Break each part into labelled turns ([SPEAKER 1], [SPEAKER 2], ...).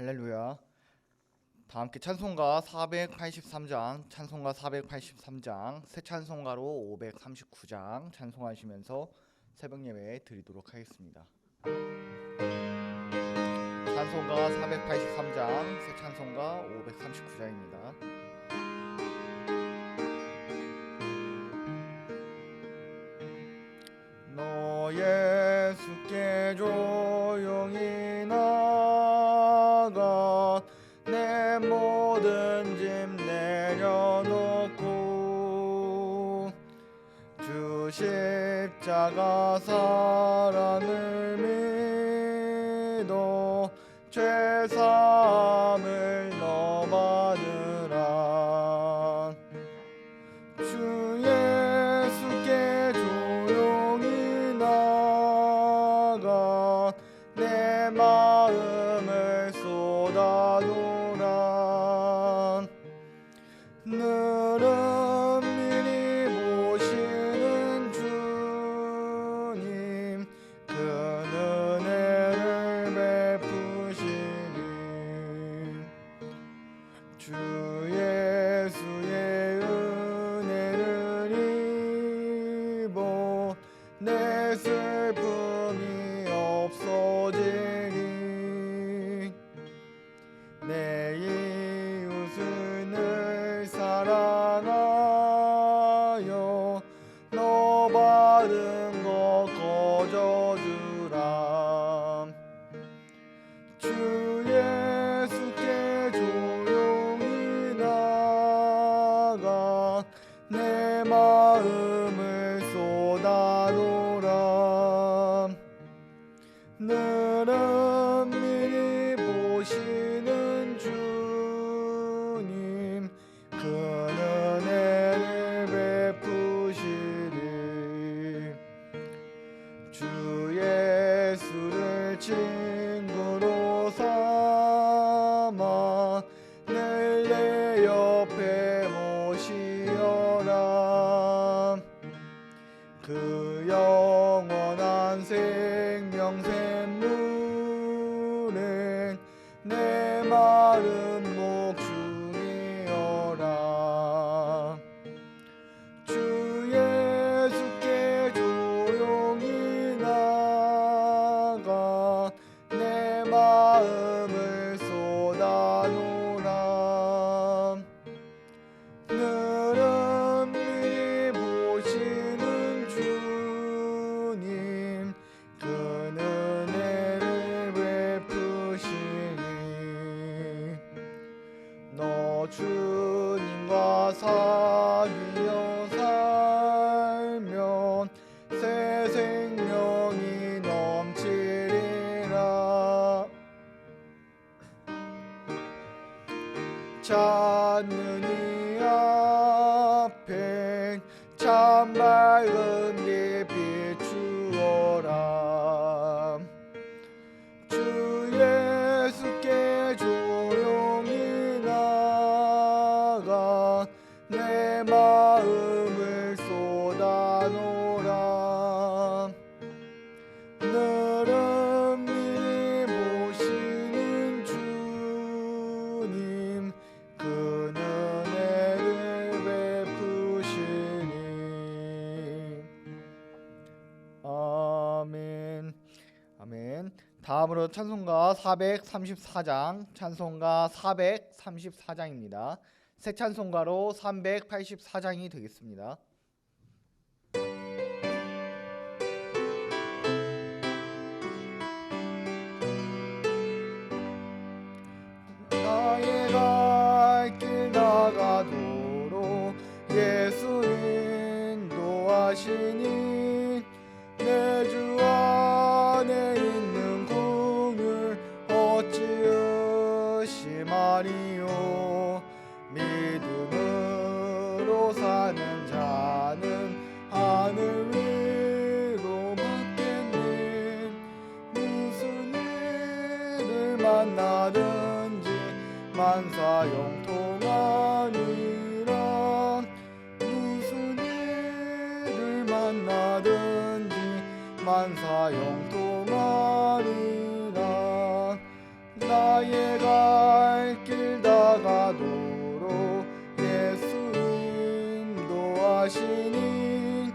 [SPEAKER 1] 할렐루야. 다 함께 찬송가 483장, 찬송가 483장, 새 찬송가로 539장 찬송하시면서 새벽 예배 드리도록 하겠습니다. 찬송가 483장, 새 찬송가 539장입니다. 너 예수께 조용히 나가 내 모든 짐 내려놓고 주 십자가 사랑을 믿어 죄 사함을 너 받으라. 주 예수께 조용히 나가 내 마음을 쏟아놓으라. 늘은 미리 보시는 주님 그 은혜를 베푸시니 주 예수의 은혜를 입어 내 슬픔이 없어지니 내 이웃을 늘 사랑하여 너 받은 것 거저주라. 주 예수께 조용히 나가 내 마음을 쏟아놓으라. 늘은 미리 보시는 주님 그 은혜를 베푸시리. 주 예수를 친구로 삼아 늘 내 옆에 모시어라. 그 영원한 생명 샘물은 내 마음 목숨이어라. 주 예수께 조용히 나가 내 마음을 쏟아놓으라. 늘은 미리 보시는 주님 그 은혜를 베푸시니 너 주님과 사귀어 살면 새 생명이 넘치리라. 찾는 이 앞에 참 밝은 빛 비추어라. 주 예수께 조용히 나가 내 마음을 쏟아놓으라. 늘은 미리 보시는 주님 그 은혜를 베푸시니. 아멘. 아멘. 다음으로 찬송가 434장, 찬송가 434장입니다. 새 찬송가로 384장이 되겠습니다. 나의 갈 길 나가도록 예수 인도하시니 내 주 안에 있는 궁을 어찌 의심하리요. 믿음으로 사는 자는 하늘 위로 받겠네. 무슨 일을 만나든지 만사 형통하니라. 무슨 일을 만나든지 만사 형통하니라. 나 나의 갈 길 다가도록 예수 인도하시니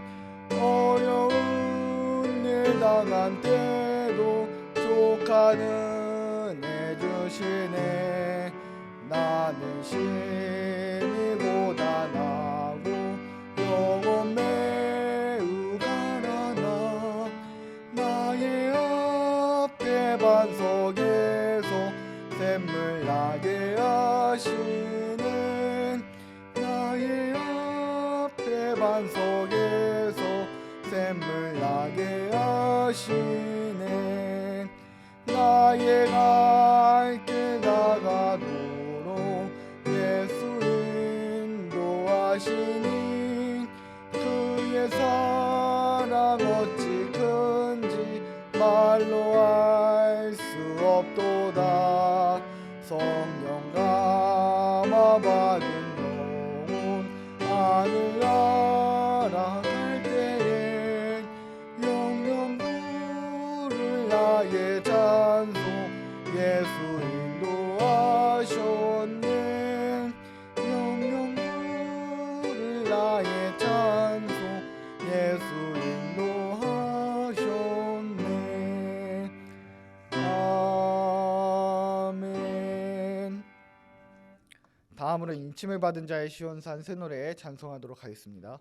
[SPEAKER 1] 어려운 일 당한 때도 족하는 해 주시네. 나는 심히 고단하고 영혼 매우 가난하 나의 앞에 반석에서 샘물 나게 하시는 나의 앞에 반석에서 샘물 나게 하시네. 나의 갈 길 다가도록 예수 인도하시니 그의 사랑 어찌 큰지 말로 알 수 없도다. 성령 감화 받은 영혼 하늘 날아갈 때에 영영 부를 나의 찬송 예수 인도하셨네. 영영 부를 나의 찬송 예수 인도하셨네. 아멘. 다음으로 인침을 받은 자의 시온산 새 노래 찬송하도록 하겠습니다.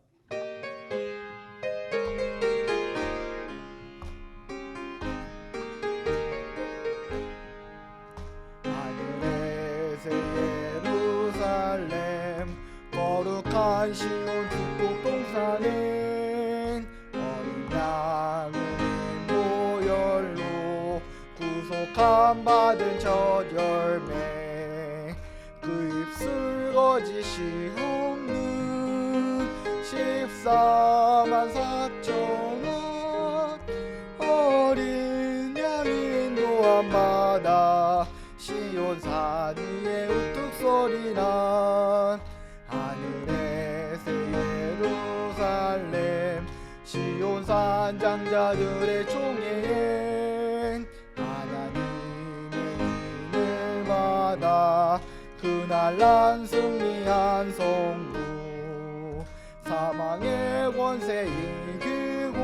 [SPEAKER 1] 하늘에서 예루살렘 거룩한 시온 축복 동산엔 어린 양의 모열로 구속함 받은 첫 열매 그 입술 거짓이 없는 14만 4천원 어린 양이 인도함 받아 시온산 위에 우뚝 소리난 하늘에서 예루살렘 시온산 장자들의 총회엔 하나님의 인을 받아 그날 난 승리한 성부 사망의 권세 이기고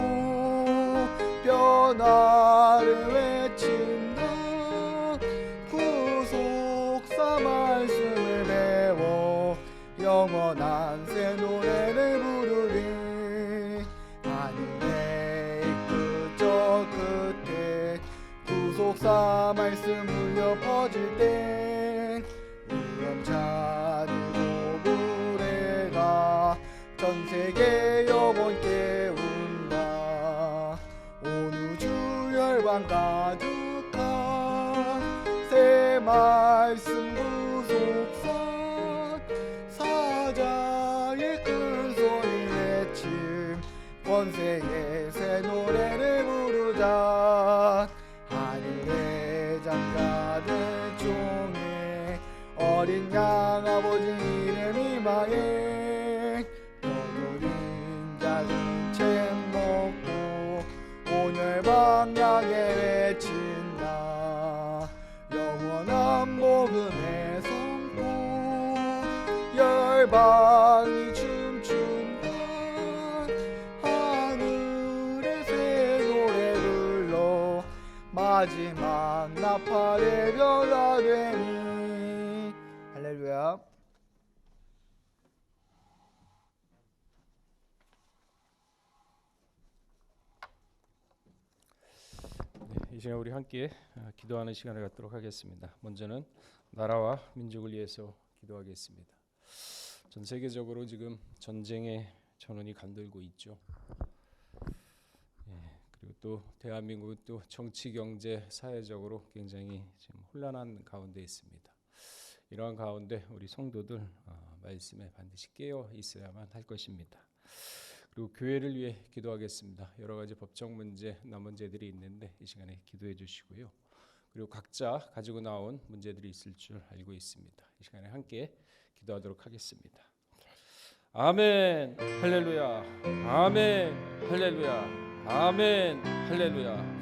[SPEAKER 1] 변화를 외친다. 구속사 말씀을 배워 영원한 새 노래를 부르리. 하늘의 끝저 끝에 구속사 말씀 울려 퍼질 땐 위험찬 고불해가 전 세계 영혼 깨운다. 온 우주 열방 가득한 새 말씀 구속사 사자의 큰 소리 외침 권세의 새 노래를 부르자. 하늘의 장자들 중에 어린 양 아버지 이름 이마에 떠돌린 자는 책 먹고 온 열방 향해 외친다. 영원한 복음의 선포 열방이 춤춘다. 하늘의 새 노래 불러 마지막 나팔의 변화되니. 할렐루야.
[SPEAKER 2] 이 시간 우리 함께 기도하는 시간을 갖도록 하겠습니다. 먼저는 나라와 민족을 위해서 기도하겠습니다. 전 세계적으로 지금 전쟁의 전원이 간들고 있죠. 그리고 또 대한민국은 또 정치, 경제, 사회적으로 굉장히 지금 혼란한 가운데 있습니다. 이러한 가운데 우리 성도들 말씀에 반드시 깨어 있어야만 할 것입니다. 그리고 교회를 위해 기도하겠습니다. 여러 가지 법적 문제, 남은 문제들이 있는데 이 시간에 기도해 주시고요. 그리고 각자 가지고 나온 문제들이 있을 줄 알고 있습니다. 이 시간에 함께 기도하도록 하겠습니다. 아멘, 할렐루야. 아멘, 할렐루야. 아멘, 할렐루야.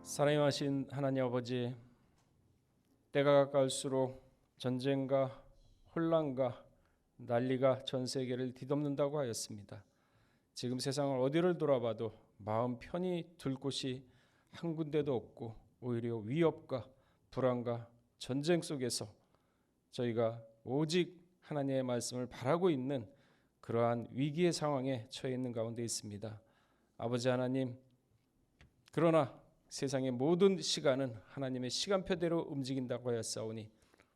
[SPEAKER 2] 사랑하신 하나님 아버지, 때가 가까울수록 전쟁과 혼란과 난리가 전 세계를 뒤덮는다고 하였습니다. 지금 세상을 어디를 돌아봐도 마음 편히 둘 곳이 한 군데도 없고 오히려 위협과 불안과 전쟁 속에서 저희가 오직 하나님의 말씀을 바라고 있는 그러한 위기의 상황에 처해 있는 가운데 있습니다. 아버지 하나님, 그러나 세상의 모든 시간은 하나님의 시간표대로 움직인다고 하였사오니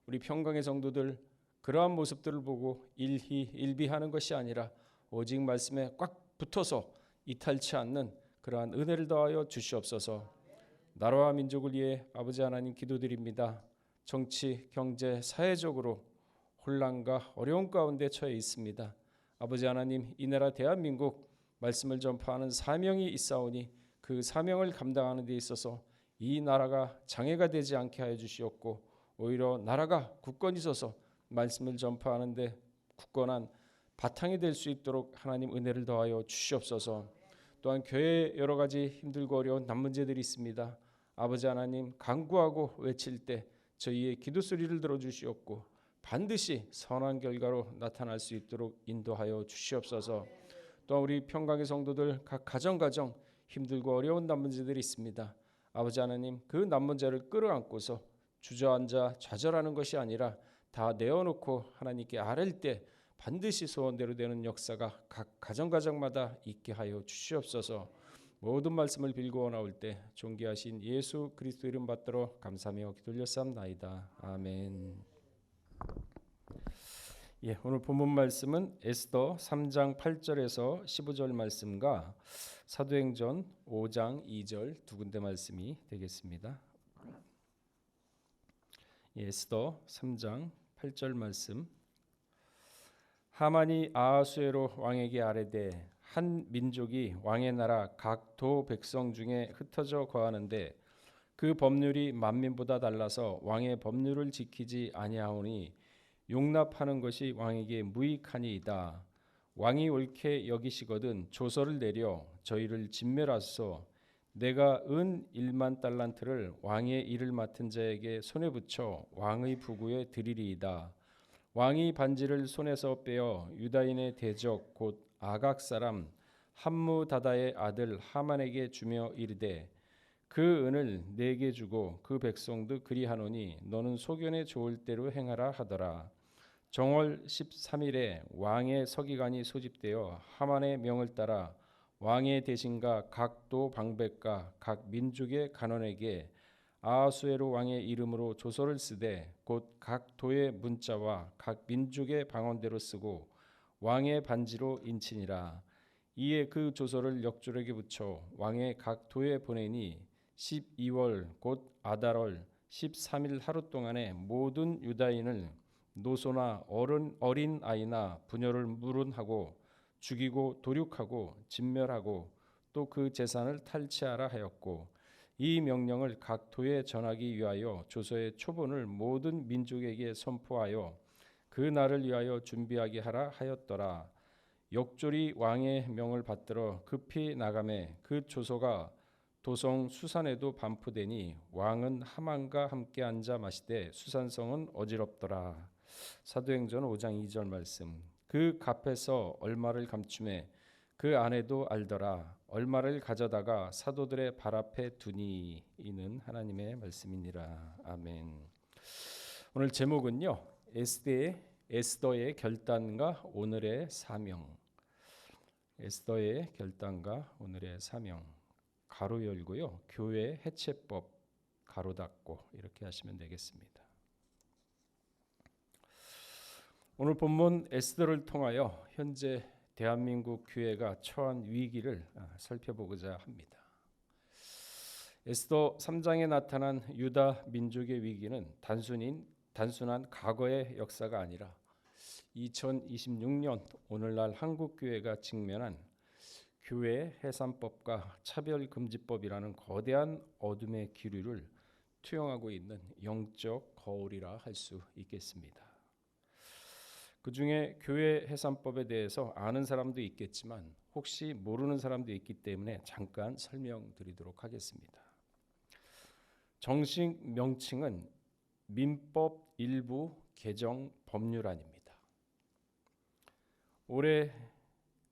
[SPEAKER 2] 우리 평강의 성도들 그러한 모습들을 보고 일희일비하는 것이 아니라 오직 말씀에 꽉 붙어서 이탈치 않는 그러한 은혜를 더하여 주시옵소서. 나라와 민족을 위해 아버지 하나님 기도드립니다. 정치, 경제, 사회적으로 혼란과 어려운 가운데 처해 있습니다. 아버지 하나님, 이 나라 대한민국 말씀을 전파하는 사명이 있사오니 그 사명을 감당하는 데 있어서 이 나라가 장애가 되지 않게 하여 주시옵고 오히려 나라가 굳건히 서서 말씀을 전파하는 데 굳건한 바탕이 될 수 있도록 하나님 은혜를 더하여 주시옵소서. 또한 교회에 여러 가지 힘들고 어려운 난문제들이 있습니다. 아버지 하나님, 간구하고 외칠 때 저희의 기도 소리를 들어주시옵고 반드시 선한 결과로 나타날 수 있도록 인도하여 주시옵소서. 또한 우리 평강의 성도들 각 가정 힘들고 어려운 난문제들이 있습니다. 아버지 하나님, 그 난문제를 끌어안고서 주저앉아 좌절하는 것이 아니라 다 내어놓고 하나님께 아뢰일 때 반드시 소원대로 되는 역사가 각 가정마다 있게 하여 주시옵소서. 모든 말씀을 빌고 나올 때 존귀하신 예수 그리스도 이름 받들어 감사하며 기도 올렸사옵나이다. 아멘. 오늘 본문 말씀은 에스더 3장 8절에서 15절 말씀과 사도행전 5장 2절 두 군데 말씀이 되겠습니다. 에스더 3장 8절 말씀. 하만이 아하수에로 왕에게 아뢰되 한 민족이 왕의 나라 각 도 백성 중에 흩어져 거하는데 그 법률이 만민보다 달라서 왕의 법률을 지키지 아니하오니 용납하는 것이 왕에게 무익하니이다. 왕이 옳게 여기시거든 조서를 내려 저희를 진멸하소서. 내가 은 1만 달란트를 왕의 일을 맡은 자에게 손에 붙여 왕의 부구에 드리리이다. 왕이 반지를 손에서 빼어 유다인의 대적 곧 아각 사람 함무다다의 아들 하만에게 주며 이르되 그 은을 내게 주고 그 백성도 그리하노니 너는 소견에 좋을 대로 행하라 하더라. 정월 13일에 왕의 서기관이 소집되어 하만의 명을 따라 왕의 대신과 각 도 방백과 각 민족의 간원에게 아하수에로 왕의 이름으로 조서를 쓰되 곧 각 도의 문자와 각 민족의 방언대로 쓰고 왕의 반지로 인치니라. 이에 그 조서를 역졸에게 붙여 왕의 각 도에 보내니 12월 곧 아달월 13일 하루 동안에 모든 유다인을 노소나 어린 아이나 부녀를 물은하고 죽이고 도륙하고 진멸하고 또 그 재산을 탈취하라 하였고 이 명령을 각 도에 전하기 위하여 조서의 초본을 모든 민족에게 선포하여 그 날을 위하여 준비하게 하라 하였더라. 역졸이 왕의 명을 받들어 급히 나가매 그 조서가 도성 수산에도 반포되니 왕은 하만과 함께 앉아 마시되 수산성은 어지럽더라. 사도행전 5장 2절 말씀. 그 값에서 얼마를 감추매 그 아내도 알더라. 얼마를 가져다가 사도들의 발 앞에 두니. 이는 하나님의 말씀이니라. 아멘. 오늘 제목은요, 에스더의 결단과 오늘의 사명. 에스더의 결단과 오늘의 사명. 가로 열고요, 교회 해체법 가로 닫고 이렇게 하시면 되겠습니다. 오늘 본문 에스더를 통하여 현재 대한민국 교회가 처한 위기를 살펴보고자 합니다. 에스더 3장에 나타난 유다 민족의 위기는 단순한 과거의 역사가 아니라 2026년 오늘날 한국 교회가 직면한 교회 해산법과 차별금지법이라는 거대한 어둠의 기류를 투영하고 있는 영적 거울이라 할 수 있겠습니다. 그 중에 교회 해산법에 대해서 아는 사람도 있겠지만 혹시 모르는 사람도 있기 때문에 잠깐 설명드리도록 하겠습니다. 정식 명칭은 민법 일부 개정 법률안입니다. 올해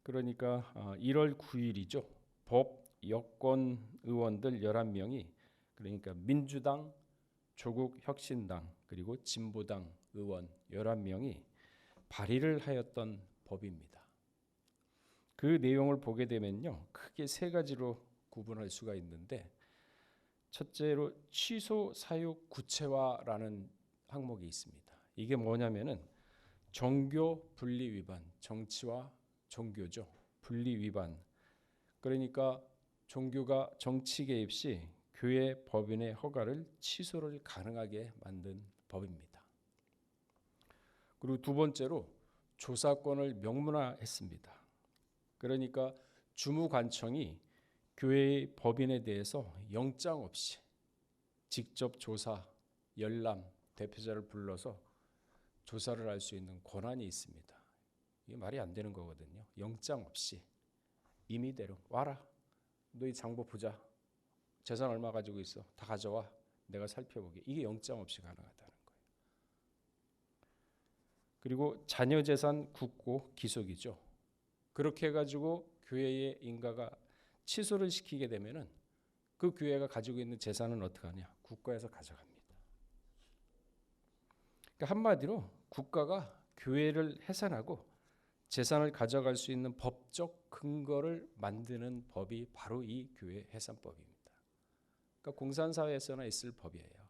[SPEAKER 2] 그러니까 1월 9일이죠. 법 여권 의원들 11명이 그러니까 민주당, 조국혁신당 그리고 진보당 의원 11명이 발의를 하였던 법입니다. 그 내용을 보게 되면요. 크게 세 가지로 구분할 수가 있는데 첫째로 취소 사유 구체화라는 항목이 있습니다. 이게 뭐냐면은 종교 분리 위반, 정치와 종교죠. 분리 위반. 그러니까 종교가 정치 개입 시 교회 법인의 허가를 취소를 가능하게 만든 법입니다. 그리고 두 번째로 조사권을 명문화했습니다. 그러니까 주무관청이 교회의 법인에 대해서 영장 없이 직접 조사, 열람, 대표자를 불러서 조사를 할 수 있는 권한이 있습니다. 이게 말이 안 되는 거거든요. 영장 없이 임의대로 와라. 너희 장부 보자. 재산 얼마 가지고 있어? 다 가져와. 내가 살펴보게. 이게 영장 없이 가능하다는 거예요. 그리고 자녀 재산 국고 기속이죠. 그렇게 해가지고 교회의 인가가 취소를 시키게 되면은 그 교회가 가지고 있는 재산은 어떻게 하냐? 국가에서 가져갑니다. 그러니까 한마디로 국가가 교회를 해산하고 재산을 가져갈 수 있는 법적 근거를 만드는 법이 바로 이 교회 해산법입니다. 그러니까 공산사회에서나 있을 법이에요.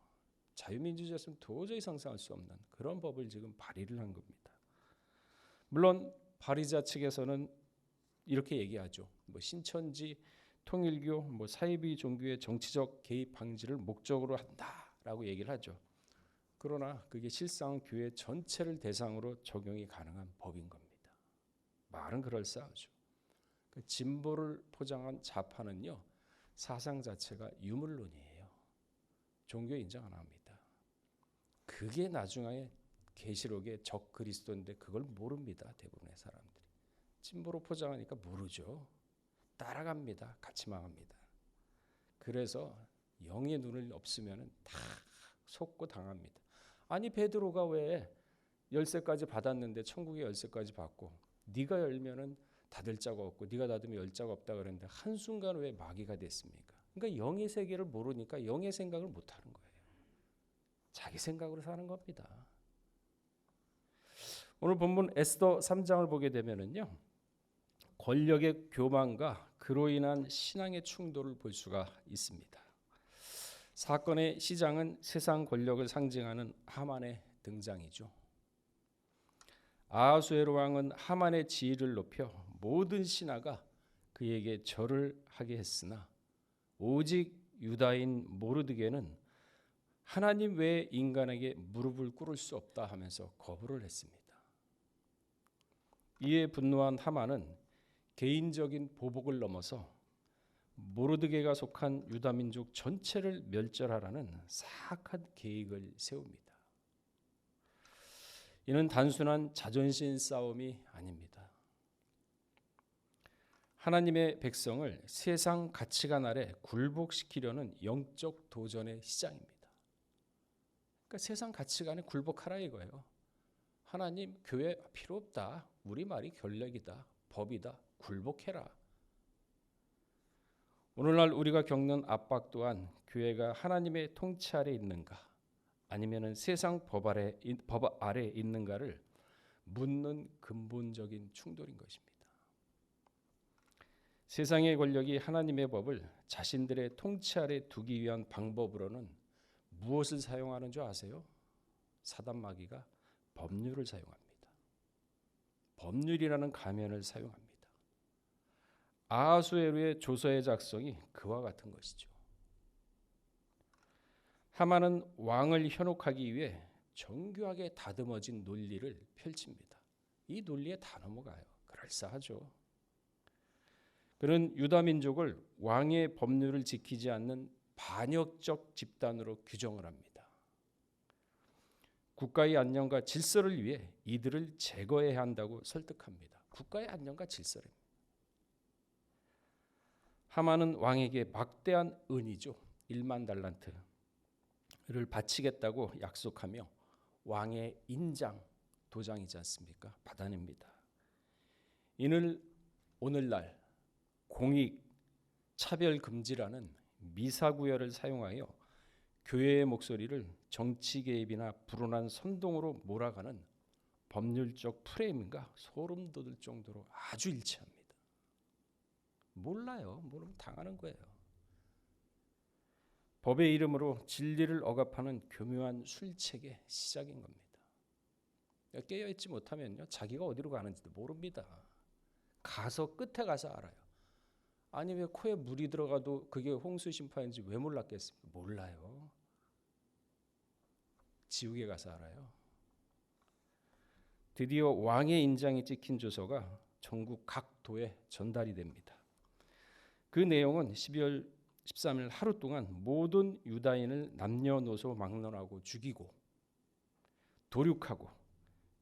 [SPEAKER 2] 자유민주주의에서는 도저히 상상할 수 없는 그런 법을 지금 발의를 한 겁니다. 물론 발의자 측에서는 이렇게 얘기하죠. 뭐 신천지, 통일교, 뭐 사이비 종교의 정치적 개입 방지를 목적으로 한다라고 얘기를 하죠. 그러나 그게 실상 교회 전체를 대상으로 적용이 가능한 법인 겁니다. 말은 그럴싸하죠. 그 진보를 포장한 좌파는요. 사상 자체가 유물론이에요. 종교 인정 안 합니다. 그게 나중에 계시록의 적 그리스도인데 그걸 모릅니다. 대부분의 사람들이. 진보로 포장하니까 모르죠. 따라갑니다. 같이 망합니다. 그래서 영의 눈을 없으면 다 속고 당합니다. 아니 베드로가 왜 열쇠까지 받았는데 천국의 열쇠까지 받고 네가 열면은 닫을 자가 없고 네가 닫으면 열 자가 없다 그랬는데 한순간 왜 마귀가 됐습니까? 그러니까 영의 세계를 모르니까 영의 생각을 못하는 거예요. 자기 생각으로 사는 겁니다. 오늘 본문 에스더 3장을 보게 되면은요. 권력의 교만과 그로 인한 신앙의 충돌을 볼 수가 있습니다. 사건의 시작은 세상 권력을 상징하는 하만의 등장이죠. 아하수에로 왕은 하만의 지위를 높여 모든 신하가 그에게 절을 하게 했으나 오직 유다인 모르드게는 하나님 외에 인간에게 무릎을 꿇을 수 없다 하면서 거부를 했습니다. 이에 분노한 하만은 개인적인 보복을 넘어서 모르드게가 속한 유다 민족 전체를 멸절하라는 사악한 계획을 세웁니다. 이는 단순한 자존심 싸움이 아닙니다. 하나님의 백성을 세상 가치관 아래 굴복시키려는 영적 도전의 시작입니다. 그러니까 세상 가치관에 굴복하라 이거예요. 하나님 교회 필요 없다. 우리 말이 권력이다. 법이다. 굴복해라. 오늘날 우리가 겪는 압박 또한 교회가 하나님의 통치 아래 있는가 아니면 세상 법 아래 있는가를 묻는 근본적인 충돌인 것입니다. 세상의 권력이 하나님의 법을 자신들의 통치 아래 두기 위한 방법으로는 무엇을 사용하는 줄 아세요? 사단 마귀가 법률을 사용합니다. 법률이라는 가면을 사용합니다. 아하수에로의 조서의 작성이 그와 같은 것이죠. 하만은 왕을 현혹하기 위해 정교하게 다듬어진 논리를 펼칩니다. 이 논리에 다 넘어가요. 그럴싸하죠. 그는 유다 민족을 왕의 법률을 지키지 않는 반역적 집단으로 규정을 합니다. 국가의 안녕과 질서를 위해 이들을 제거해야 한다고 설득합니다. 국가의 안녕과 질서입니다. 하만은 왕에게 막대한 은이죠. 1만 달란트. 바치겠다고 약속하며 왕의 인장 도장이지 않습니까? 받아냅니다. 이는 오늘날 공익 차별 금지라는 미사구열을 사용하여 교회의 목소리를 정치 개입이나 불온한 선동으로 몰아가는 법률적 프레임과 소름 돋을 정도로 아주 일치합니다. 몰라요. 모르면 당하는 거예요. 법의 이름으로 진리를 억압하는 교묘한 술책의 시작인 겁니다. 깨어있지 못하면요, 자기가 어디로 가는지도 모릅니다. 가서 끝에 가서 알아요. 아니 왜 코에 물이 들어가도 그게 홍수 심판인지 왜 몰랐겠습니까? 몰라요. 지옥에 가서 알아요. 드디어 왕의 인장이 찍힌 조서가 전국 각 도에 전달이 됩니다. 그 내용은 12월 13일 하루 동안 모든 유다인을 남녀노소 막론하고 죽이고 도륙하고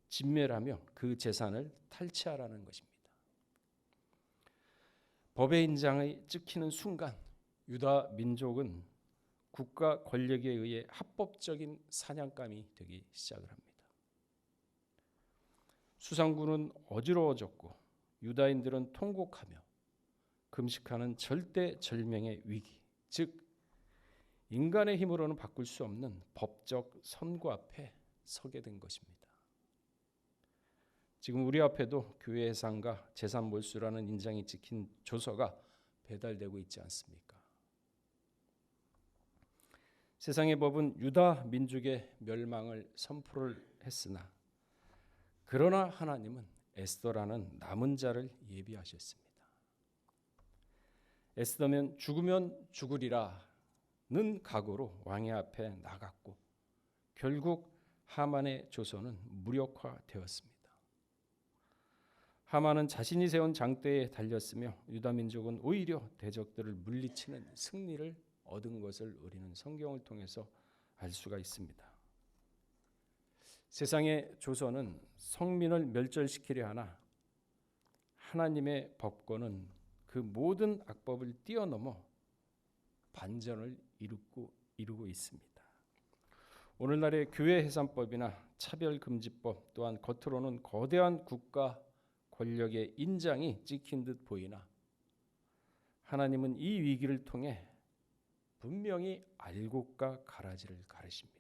[SPEAKER 2] 진멸하며 그 재산을 탈취하라는 것입니다. 법의 인장이 찍히는 순간 유다 민족은 국가 권력에 의해 합법적인 사냥감이 되기 시작을 합니다. 수상군은 어지러워졌고 유다인들은 통곡하며 금식하는 절대절명의 위기, 즉 인간의 힘으로는 바꿀 수 없는 법적 선고 앞에 서게 된 것입니다. 지금 우리 앞에도 교회 해상과 재산 몰수라는 인장이 찍힌 조서가 배달되고 있지 않습니까? 세상의 법은 유다 민족의 멸망을 선포를 했으나 그러나 하나님은 에스더라는 남은 자를 예비하셨습니다. 에스더면 죽으면 죽으리라는 각오로 왕의 앞에 나갔고 결국 하만의 조서는 무력화되었습니다. 하만은 자신이 세운 장대에 달렸으며 유다 민족은 오히려 대적들을 물리치는 승리를 얻은 것을 우리는 성경을 통해서 알 수가 있습니다. 세상의 조서는 성민을 멸절시키려 하나 하나님의 법권은 그 모든 악법을 뛰어넘어 반전을 이루고 있습니다. 오늘날의 교회 해산법이나 차별금지법 또한 겉으로는 거대한 국가 권력의 인장이 찍힌 듯 보이나 하나님은 이 위기를 통해 분명히 알곡과 가라지를 가르십니다.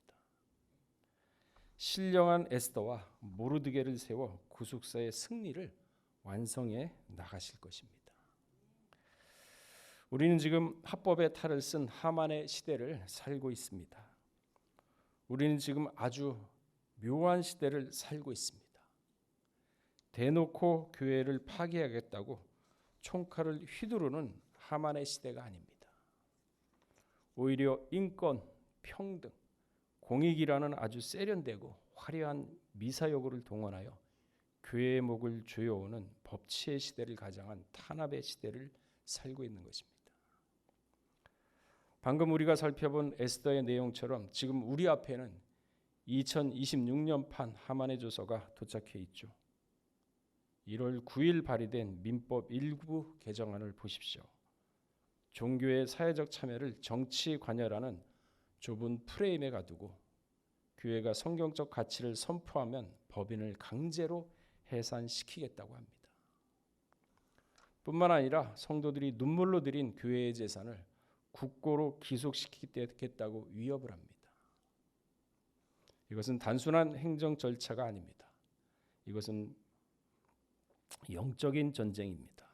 [SPEAKER 2] 신령한 에스더와 모르드게를 세워 구속사의 승리를 완성해 나가실 것입니다. 우리는 지금 합법의 탈을 쓴 하만의 시대를 살고 있습니다. 우리는 지금 아주 묘한 시대를 살고 있습니다. 대놓고 교회를 파괴하겠다고 총칼을 휘두르는 하만의 시대가 아닙니다. 오히려 인권, 평등, 공익이라는 아주 세련되고 화려한 미사여구를 동원하여 교회의 목을 조여오는 법치의 시대를 가장한 탄압의 시대를 살고 있는 것입니다. 방금 우리가 살펴본 에스더의 내용처럼 지금 우리 앞에는 2026년판 하만의 조서가 도착해 있죠. 1월 9일 발의된 민법 일부 개정안을 보십시오. 종교의 사회적 참여를 정치 관여라는 좁은 프레임에 가두고 교회가 성경적 가치를 선포하면 법인을 강제로 해산시키겠다고 합니다. 뿐만 아니라 성도들이 눈물로 드린 교회의 재산을 국고로 기속시키겠다고 위협을 합니다. 이것은 단순한 행정 절차가 아닙니다. 이것은 영적인 전쟁입니다.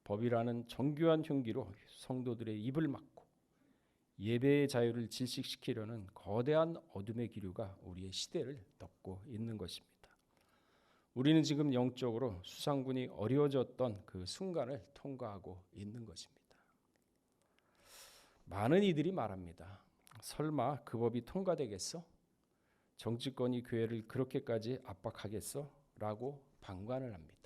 [SPEAKER 2] 법이라는 정교한 흉기로 성도들의 입을 막고 예배의 자유를 질식시키려는 거대한 어둠의 기류가 우리의 시대를 덮고 있는 것입니다. 우리는 지금 영적으로 수상군이 어려워졌던 그 순간을 통과하고 있는 것입니다. 많은 이들이 말합니다. 설마 그 법이 통과되겠어? 정치권이 교회를 그렇게까지 압박하겠어? 라고 방관을 합니다.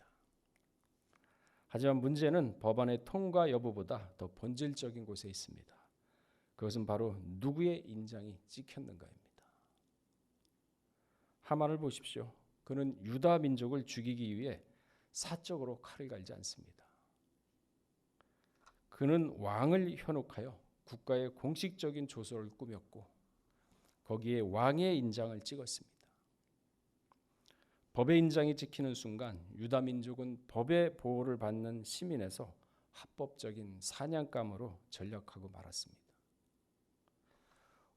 [SPEAKER 2] 하지만 문제는 법안의 통과 여부보다 더 본질적인 곳에 있습니다. 그것은 바로 누구의 인장이 찍혔는가입니다. 하만을 보십시오. 그는 유다 민족을 죽이기 위해 사적으로 칼을 갈지 않습니다. 그는 왕을 현혹하여 국가의 공식적인 조서를 꾸몄고 거기에 왕의 인장을 찍었습니다. 법의 인장이 찍히는 순간 유다 민족은 법의 보호를 받는 시민에서 합법적인 사냥감으로 전락하고 말았습니다.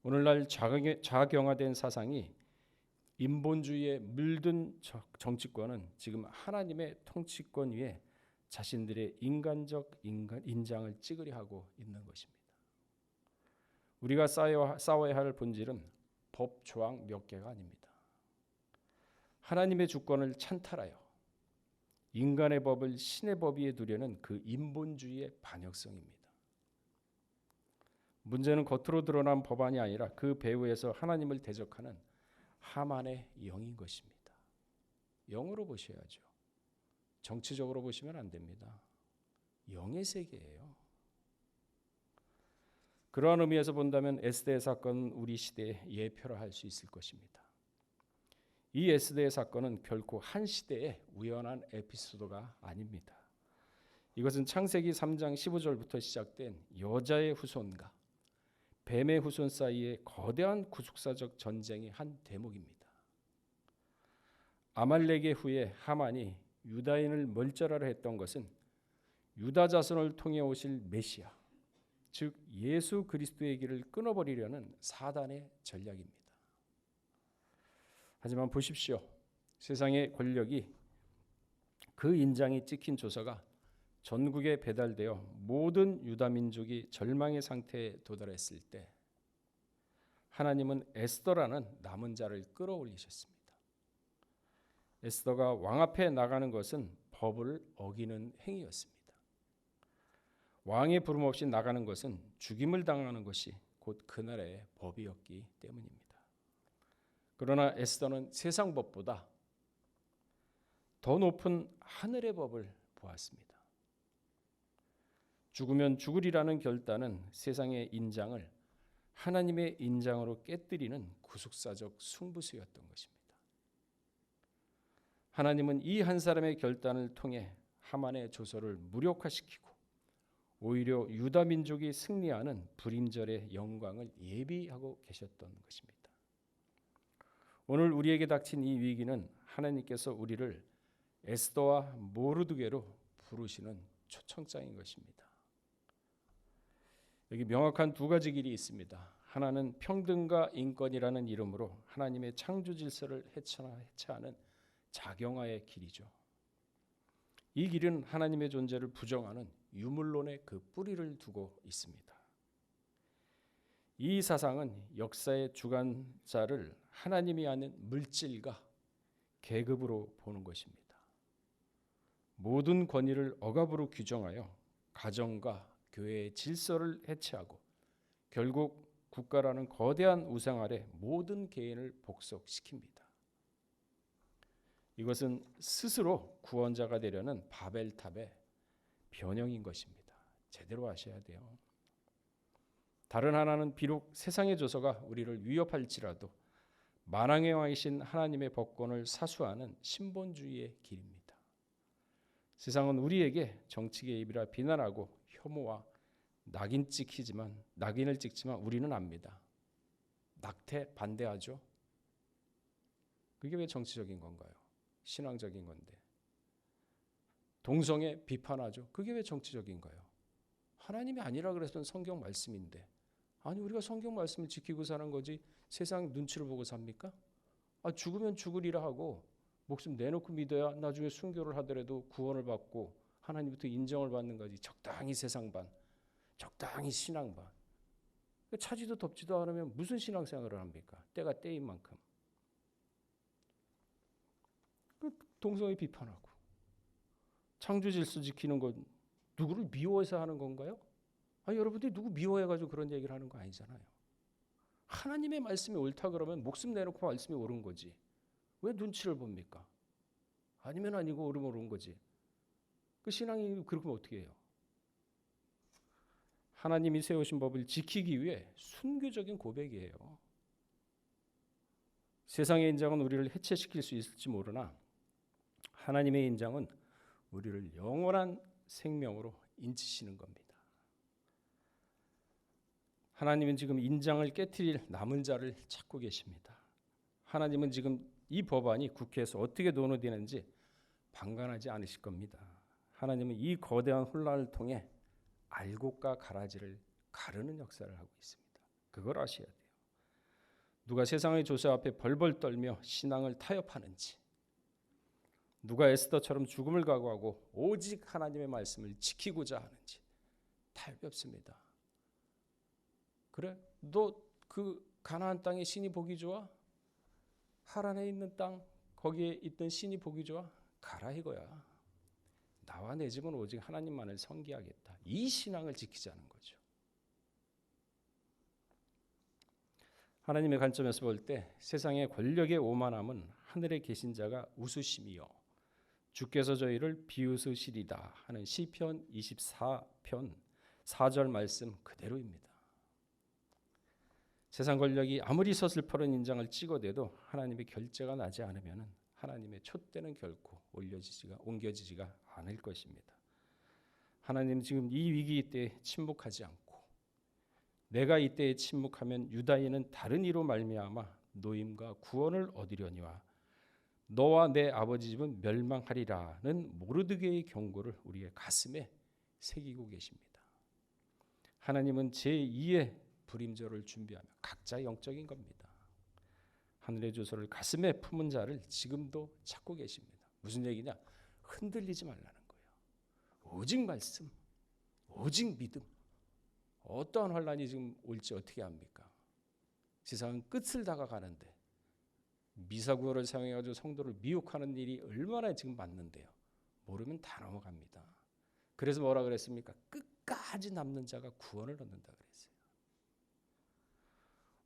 [SPEAKER 2] 오늘날 좌경화된 사상이 인본주의에 물든 정치권은 지금 하나님의 통치권 위에 자신들의 인간적 인장을 찍으려 하고 있는 것입니다. 우리가 싸워야 할 본질은 법 조항 몇 개가 아닙니다. 하나님의 주권을 찬탈하여 인간의 법을 신의 법 위에 두려는 그 인본주의의 반역성입니다. 문제는 겉으로 드러난 법안이 아니라 그 배후에서 하나님을 대적하는 하만의 영인 것입니다. 영으로 보셔야죠. 정치적으로 보시면 안 됩니다. 영의 세계예요. 그러한 의미에서 본다면 에스더의 사건은 우리 시대의 예표라 할 수 있을 것입니다. 이 에스더의 사건은 결코 한 시대의 우연한 에피소드가 아닙니다. 이것은 창세기 3장 15절부터 시작된 여자의 후손과 뱀의 후손 사이의 거대한 구속사적 전쟁의 한 대목입니다. 아말렉의 후에 하만이 유다인을 멀절하려 했던 것은 유다 자손을 통해 오실 메시아, 즉 예수 그리스도의 길을 끊어버리려는 사단의 전략입니다. 하지만 보십시오. 세상의 권력이 그 인장이 찍힌 조서가 전국에 배달되어 모든 유다 민족이 절망의 상태에 도달했을 때 하나님은 에스더라는 남은 자를 끌어올리셨습니다. 에스더가 왕 앞에 나가는 것은 법을 어기는 행위였습니다. 왕의 부름 없이 나가는 것은 죽임을 당하는 것이 곧 그날의 법이었기 때문입니다. 그러나 에스더는 세상 법보다 더 높은 하늘의 법을 보았습니다. 죽으면 죽으리라는 결단은 세상의 인장을 하나님의 인장으로 깨뜨리는 구속사적 승부수였던 것입니다. 하나님은 이 한 사람의 결단을 통해 하만의 조서를 무력화시키고 오히려 유다 민족이 승리하는 불임절의 영광을 예비하고 계셨던 것입니다. 오늘 우리에게 닥친 이 위기는 하나님께서 우리를 에스더와 모르드게로 부르시는 초청장인 것입니다. 여기 명확한 두 가지 길이 있습니다. 하나는 평등과 인권이라는 이름으로 하나님의 창조 질서를 해체하는 자경화의 길이죠. 이 길은 하나님의 존재를 부정하는 유물론의 그 뿌리를 두고 있습니다. 이 사상은 역사의 주관자를 하나님이 아닌 물질과 계급으로 보는 것입니다. 모든 권위를 억압으로 규정하여 가정과 교회의 질서를 해체하고 결국 국가라는 거대한 우상 아래 모든 개인을 복속시킵니다. 이것은 스스로 구원자가 되려는 바벨탑의 변형인 것입니다. 제대로 아셔야 돼요. 다른 하나는 비록 세상의 조서가 우리를 위협할지라도 만왕의 왕이신 하나님의 법권을 사수하는 신본주의의 길입니다. 세상은 우리에게 정치 개입이라 비난하고 혐오와 낙인을 찍지만 우리는 압니다. 낙태 반대하죠. 그게 왜 정치적인 건가요? 신앙적인 건데. 동성애 비판하죠. 그게 왜 정치적인가요? 하나님이 아니라 그랬던 성경 말씀인데 아니 우리가 성경 말씀을 지키고 사는 거지 세상 눈치를 보고 삽니까? 죽으면 죽으리라 하고 목숨 내놓고 믿어야 나중에 순교를 하더라도 구원을 받고 하나님부터 인정을 받는 거지. 적당히 세상 반, 적당히 신앙 반. 차지도 덥지도 않으면 무슨 신앙생활을 합니까? 때가 때인 만큼. 동성애 비판하고 창조 질서 지키는 건 누구를 미워해서 하는 건가요? 여러분들이 누구 미워해가지고 그런 얘기를 하는 거 아니잖아요. 하나님의 말씀이 옳다 그러면 목숨 내놓고 말씀이 옳은 거지. 왜 눈치를 봅니까? 아니면 아니고 옳으면 옳은 거지. 그 신앙이 그렇게 어떻게 해요? 하나님이 세우신 법을 지키기 위해 순교적인 고백이에요. 세상의 인장은 우리를 해체시킬 수 있을지 모르나 하나님의 인장은 우리를 영원한 생명으로 인치시는 겁니다. 하나님은 지금 인장을 깨트릴 남은 자를 찾고 계십니다. 하나님은 지금 이 법안이 국회에서 어떻게 논의되는지 방관하지 않으실 겁니다. 하나님은 이 거대한 혼란을 통해 알곡과 가라지를 가르는 역사를 하고 있습니다. 그걸 아셔야 돼요. 누가 세상의 조세 앞에 벌벌 떨며 신앙을 타협하는지, 누가 에스더처럼 죽음을 각오하고 오직 하나님의 말씀을 지키고자 하는지 타협이 없습니다. 그래? 너 그 가나안 땅의 신이 보기 좋아? 하란에 있는 땅 거기에 있던 신이 보기 좋아? 가라 이거야. 나와 내 집은 오직 하나님만을 섬기하겠다. 이 신앙을 지키자는 거죠. 하나님의 관점에서 볼 때 세상의 권력의 오만함은 하늘에 계신 자가 웃으심이요 주께서 저희를 비웃으시리다 하는 시편 24편 4절 말씀 그대로입니다. 세상 권력이 아무리 서슬퍼런 인장을 찍어대도 하나님의 결재가 나지 않으면 하나님의 촛대는 결코 옮겨지지가 않을 것입니다. 하나님 지금 이 위기 때 침묵하지 않고 내가 이때에 침묵하면 유다인은 다른 이로 말미암아 노임과 구원을 얻으려니와 너와 내 아버지 집은 멸망하리라는 모르드게의 경고를 우리의 가슴에 새기고 계십니다. 하나님은 제2의 불임절을 준비하며 각자 영적인 겁니다. 하늘의 조서를 가슴에 품은 자를 지금도 찾고 계십니다. 무슨 얘기냐? 흔들리지 말라는 거예요. 오직 말씀, 오직 믿음. 어떠한 환란이 지금 올지 어떻게 합니까? 세상은 끝을 다가가는데 미사구어를 사용해가지고 성도를 미혹하는 일이 얼마나 지금 많는데요. 모르면 다 넘어갑니다. 그래서 뭐라 그랬습니까? 끝까지 남는 자가 구원을 얻는다 그랬어요.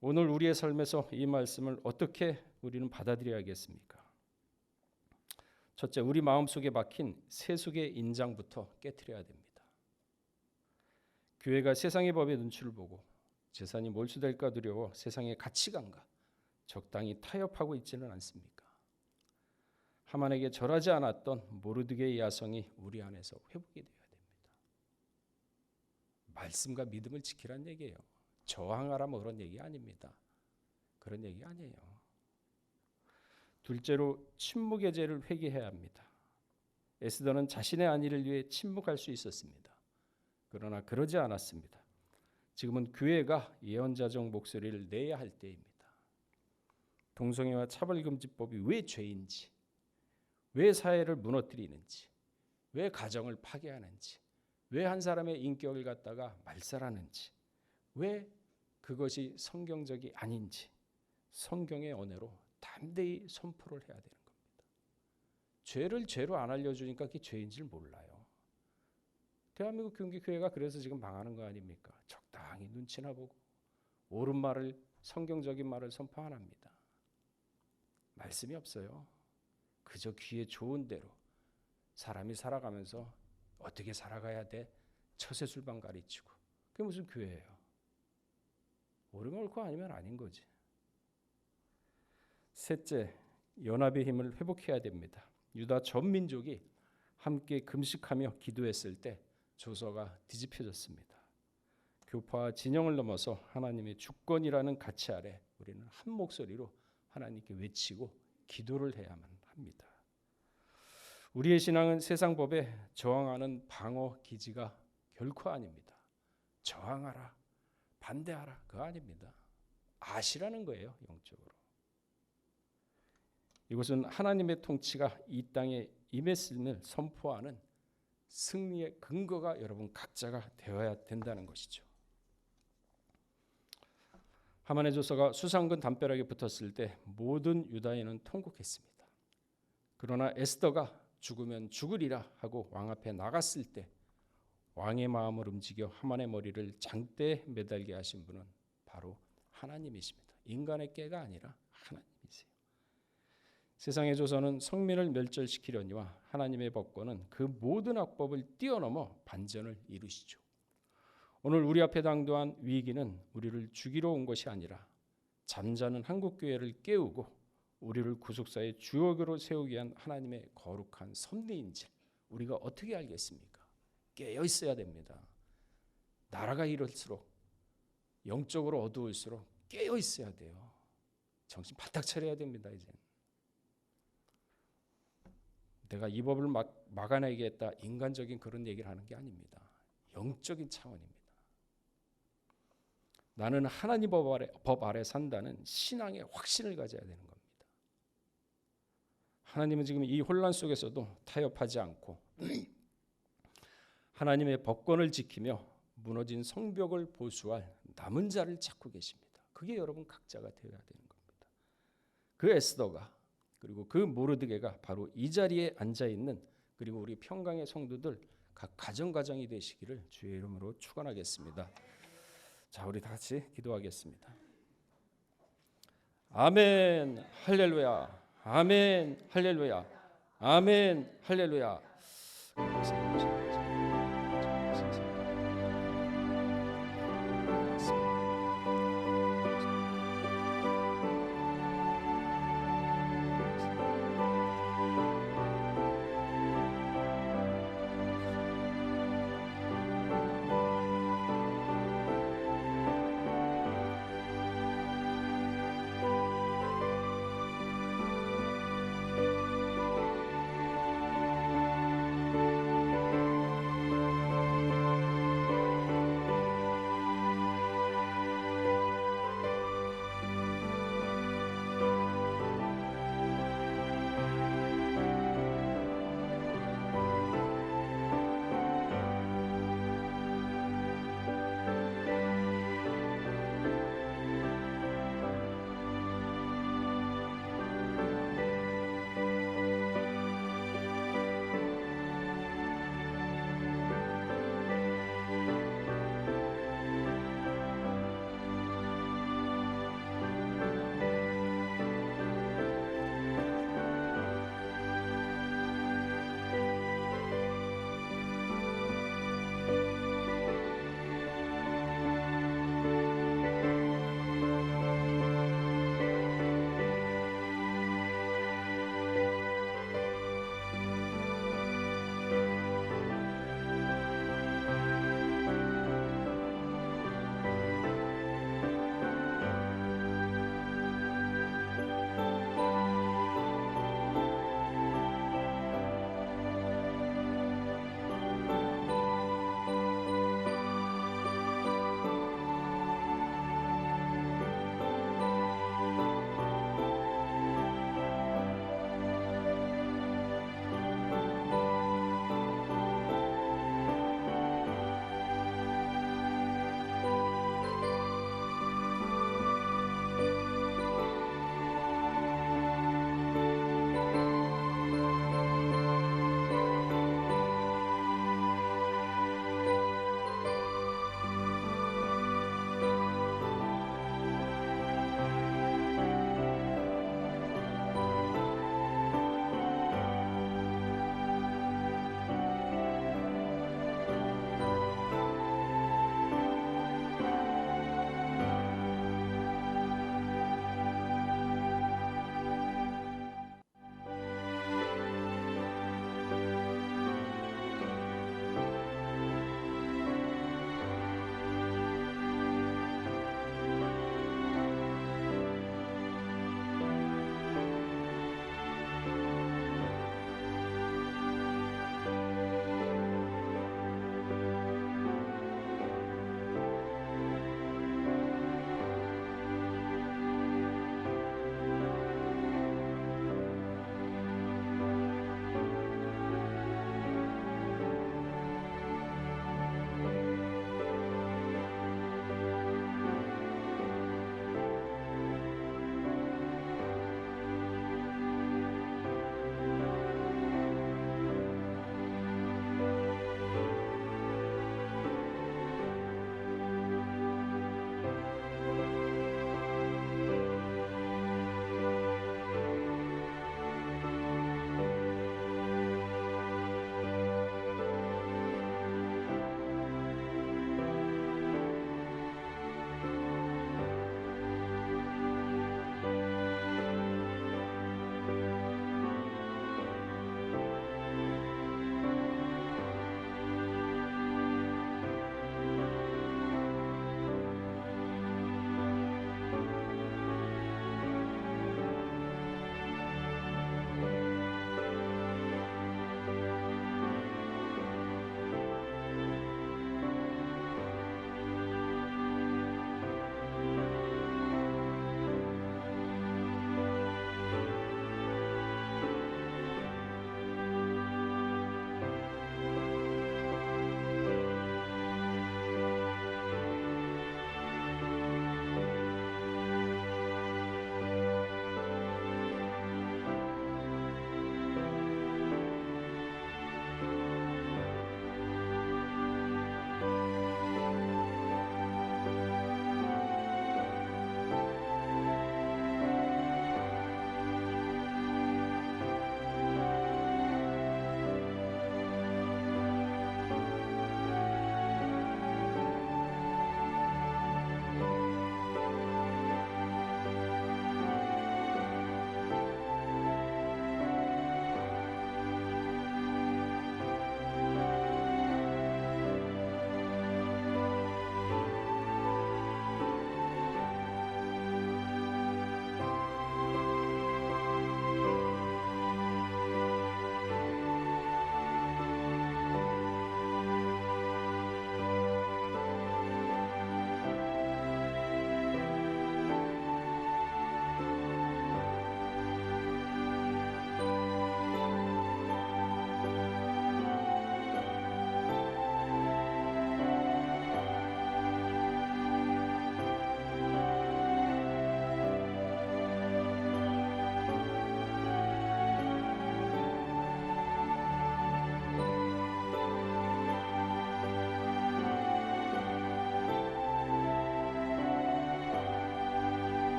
[SPEAKER 2] 오늘 우리의 삶에서 이 말씀을 어떻게 우리는 받아들여야겠습니까? 첫째, 우리 마음속에 박힌 세속의 인장부터 깨트려야 됩니다. 교회가 세상의 법의 눈치를 보고 재산이 몰수될까 두려워 세상의 가치관과 적당히 타협하고 있지는 않습니까? 하만에게 절하지 않았던 모르드게의 야성이 우리 안에서 회복이 되어야 됩니다. 말씀과 믿음을 지키라는 얘기예요. 저항하라 뭐 그런 얘기 아닙니다. 그런 얘기 아니에요. 둘째로 침묵의 죄를 회개해야 합니다. 에스더는 자신의 안위를 위해 침묵할 수 있었습니다. 그러나 그러지 않았습니다. 지금은 교회가 예언자적 목소리를 내야 할 때입니다. 동성애와 차별금지법이 왜 죄인지, 왜 사회를 무너뜨리는지, 왜 가정을 파괴하는지, 왜 한 사람의 인격을 갖다가 말살하는지, 왜 그것이 성경적이 아닌지 성경의 언어로 담대히 선포를 해야 되는 겁니다. 죄를 죄로 안 알려주니까 그게 죄인지를 몰라요. 대한민국 경기교회가 그래서 지금 망하는 거 아닙니까? 적당히 눈치나 보고 옳은 말을, 성경적인 말을 선포 안 합니다. 말씀이 없어요. 그저 귀에 좋은 대로 사람이 살아가면서 어떻게 살아가야 돼? 처세술방 가르치고. 그게 무슨 교회예요? 옳으면 옳고 아니면 아닌 거지. 셋째, 연합의 힘을 회복해야 됩니다. 유다 전 민족이 함께 금식하며 기도했을 때 조서가 뒤집혀졌습니다. 교파와 진영을 넘어서 하나님의 주권이라는 가치 아래 우리는 한 목소리로 하나님께 외치고 기도를 해야만 합니다. 우리의 신앙은 세상 법에 저항하는 방어 기지가 결코 아닙니다. 저항하라, 반대하라, 그거 아닙니다. 아시라는 거예요, 영적으로. 이것은 하나님의 통치가 이 땅에 임했음을 선포하는 승리의 근거가 여러분 각자가 되어야 된다는 것이죠. 하만의 조서가 수상군 담벼락에 붙었을 때 모든 유다인은 통곡했습니다. 그러나 에스더가 죽으면 죽으리라 하고 왕 앞에 나갔을 때 왕의 마음을 움직여 하만의 머리를 장대에 매달게 하신 분은 바로 하나님이십니다. 인간의 깨가 아니라 하나님이세요. 세상의 조서는 성민을 멸절시키려니와 하나님의 법권은 그 모든 악법을 뛰어넘어 반전을 이루시죠. 오늘 우리 앞에 당도한 위기는 우리를 죽이러 온 것이 아니라 잠자는 한국교회를 깨우고 우리를 구속사의 주역으로 세우기 위한 하나님의 거룩한 섭리인지 우리가 어떻게 알겠습니까? 깨어 있어야 됩니다. 나라가 이럴수록 영적으로 어두울수록 깨어 있어야 돼요. 정신 바짝 차려야 됩니다. 이제 내가 이 법을 막아내겠다 인간적인 그런 얘기를 하는 게 아닙니다. 영적인 차원입니다. 나는 하나님 법 아래 산다는 신앙의 확신을 가져야 되는 겁니다. 하나님은 지금 이 혼란 속에서도 타협하지 않고 하나님의 법권을 지키며 무너진 성벽을 보수할 남은 자를 찾고 계십니다. 그게 여러분 각자가 되어야 되는 겁니다. 그 에스더가 그리고 그 모르드게가 바로 이 자리에 앉아있는 그리고 우리 평강의 성도들 각 가정가정이 되시기를 주의 이름으로 축원하겠습니다. 자, 우리 다 같이 기도하겠습니다. 아멘 할렐루야. 아멘 할렐루야. 아멘 할렐루야.